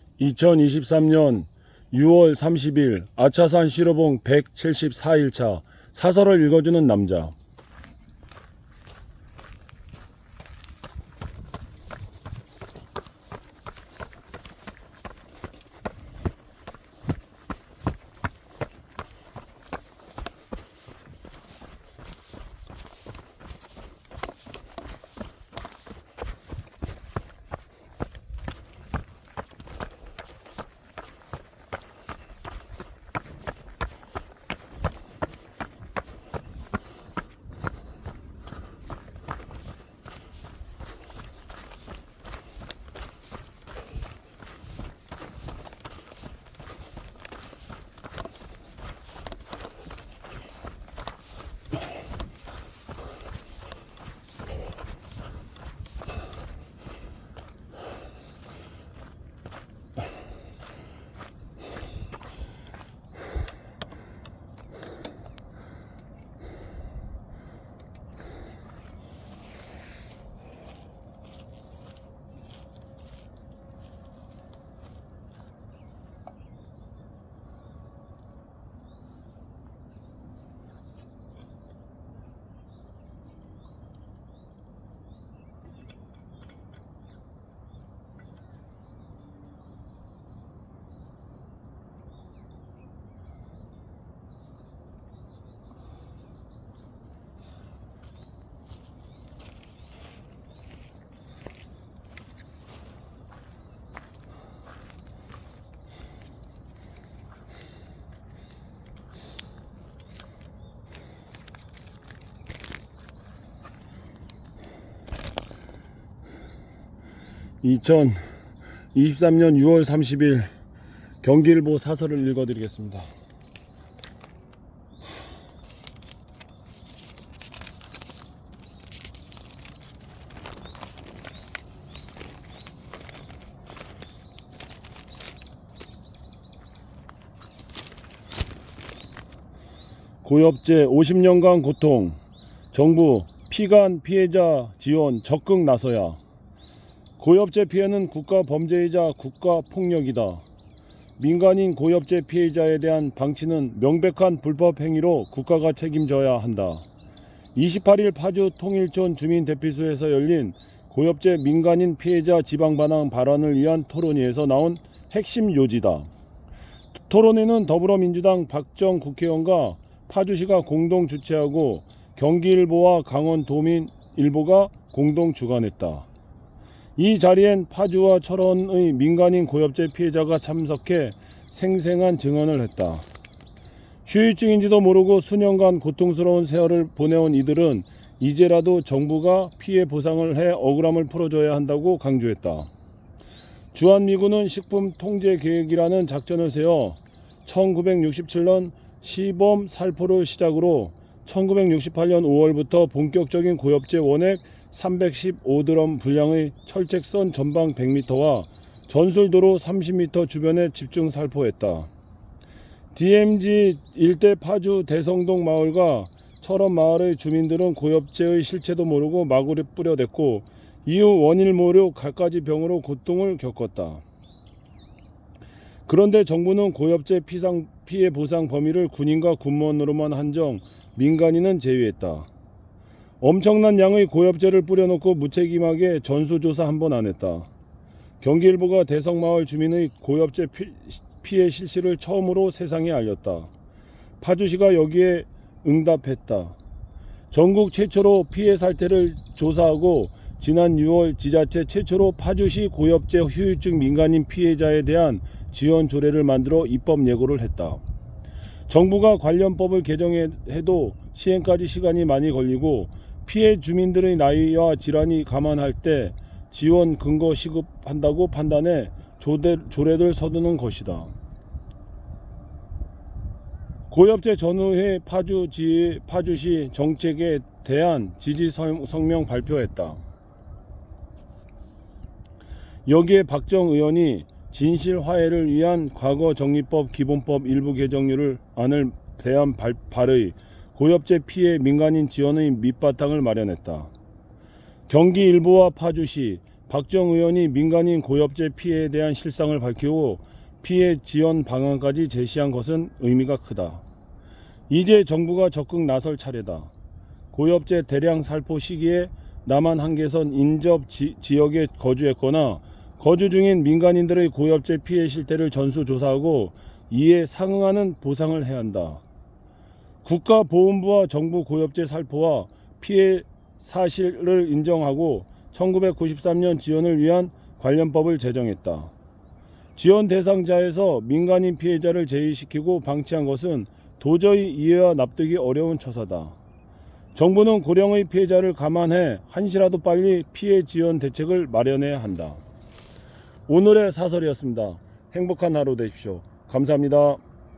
2023년 6월 30일 아차산 실어봉 174일차 사설을 읽어주는 남자. (2023년 6월 30일) 경기일보 사설을 읽어드리겠습니다. 고엽제 50년간 고통, 정부 피간 피해자 지원 적극 나서야. 고엽제 피해는 국가범죄이자 국가폭력이다. 민간인 고엽제 피해자에 대한 방치는 명백한 불법행위로 국가가 책임져야 한다. 28일 파주 통일촌 주민대피소에서 열린 고엽제 민간인 피해자 지방반환 발언을 위한 토론회에서 나온 핵심 요지다. 토론회는 더불어민주당 박정 국회의원과 파주시가 공동 주최하고 경기일보와 강원도민일보가 공동 주관했다. 이 자리엔 파주와 철원의 민간인 고엽제 피해자가 참석해 생생한 증언을 했다. 후유증인지도 모르고 수년간 고통스러운 세월을 보내온 이들은 이제라도 정부가 피해 보상을 해 억울함을 풀어줘야 한다고 강조했다. 주한미군은 식품통제계획이라는 작전을 세워 1967년 시범 살포를 시작으로 1968년 5월부터 본격적인 고엽제 원액 315드럼 분량의 철책선 전방 100m와 전술도로 30m 주변에 집중 살포했다. DMZ 일대 파주 대성동 마을과 철원 마을의 주민들은 고엽제의 실체도 모르고 마구를 뿌려댔고 이후 원인 모르 갖가지 병으로 고통을 겪었다. 그런데 정부는 고엽제 피해 보상 범위를 군인과 군무원으로만 한정, 민간인은 제외했다. 엄청난 양의 고엽제를 뿌려놓고 무책임하게 전수조사 한 번 안 했다. 경기일보가 대성마을 주민의 고엽제 피해 실시를 처음으로 세상에 알렸다. 파주시가 여기에 응답했다. 전국 최초로 피해 사태를 조사하고 지난 6월 지자체 최초로 파주시 고엽제 후유증 민간인 피해자에 대한 지원 조례를 만들어 입법 예고를 했다. 정부가 관련법을 개정해도 시행까지 시간이 많이 걸리고 피해 주민들의 나이와 질환이 감안할 때 지원 근거 시급한다고 판단해 조례를 서두는 것이다. 고엽제 전후에 파주시 정책에 대한 지지 성명 발표했다. 여기에 박정 의원이 진실 화해를 위한 과거정리법 기본법 일부 개정안을 대한 발의 고엽제 피해 민간인 지원의 밑바탕을 마련했다. 경기일보와 파주시, 박정 의원이 민간인 고엽제 피해에 대한 실상을 밝히고 피해 지원 방안까지 제시한 것은 의미가 크다. 이제 정부가 적극 나설 차례다. 고엽제 대량 살포 시기에 남한 한계선 인접 지역에 거주했거나 거주 중인 민간인들의 고엽제 피해 실태를 전수조사하고 이에 상응하는 보상을 해야 한다. 국가보훈부와 정부 고엽제 살포와 피해 사실을 인정하고 1993년 지원을 위한 관련법을 제정했다. 지원 대상자에서 민간인 피해자를 제외시키고 방치한 것은 도저히 이해와 납득이 어려운 처사다. 정부는 고령의 피해자를 감안해 한시라도 빨리 피해 지원 대책을 마련해야 한다. 오늘의 사설이었습니다. 행복한 하루 되십시오. 감사합니다.